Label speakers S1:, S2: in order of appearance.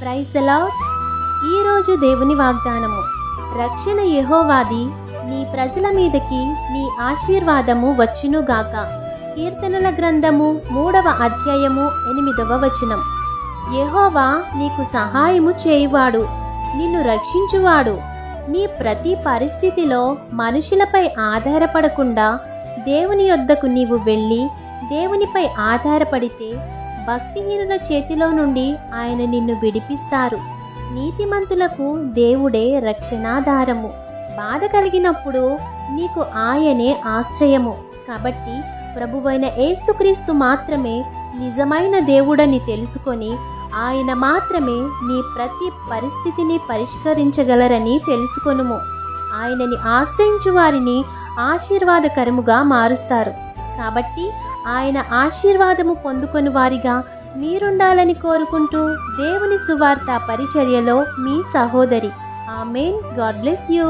S1: Praise the lord. ఈరోజు దేవుని వాగ్దానము. రక్షణ యెహోవాది, నీ ప్రజల మీదకి నీ ఆశీర్వాదము వచ్చునుగాక. కీర్తనల గ్రంథము 3వ అధ్యాయము 8వ వచనం. యెహోవా నీకు సహాయము చేయువాడు, నిన్ను రక్షించువాడు. నీ ప్రతి పరిస్థితిలో మనుషులపై ఆధారపడకుండా దేవుని యొద్దకు నీవు వెళ్ళి దేవునిపై ఆధారపడితే భక్తిహీనుల చేతిలో నుండి ఆయన నిన్ను విడిపిస్తారు. నీతిమంతులకు దేవుడే రక్షణాధారము. బాధ కలిగినప్పుడు నీకు ఆయనే ఆశ్రయము. కాబట్టి ప్రభువైన యేసుక్రీస్తు మాత్రమే నిజమైన దేవుడని తెలుసుకొని ఆయన మాత్రమే నీ ప్రతి పరిస్థితిని పరిష్కరించగలరని తెలుసుకొనుము. ఆయనని ఆశ్రయించు వారిని ఆశీర్వాదకరముగా మారుస్తారు. కాబట్టి ఆయన ఆశీర్వాదము పొందుకొని వారిగా మీరుండాలని కోరుకుంటూ దేవుని సువార్త పరిచర్యలో మీ సహోదరి. ఆమేన్. God bless you.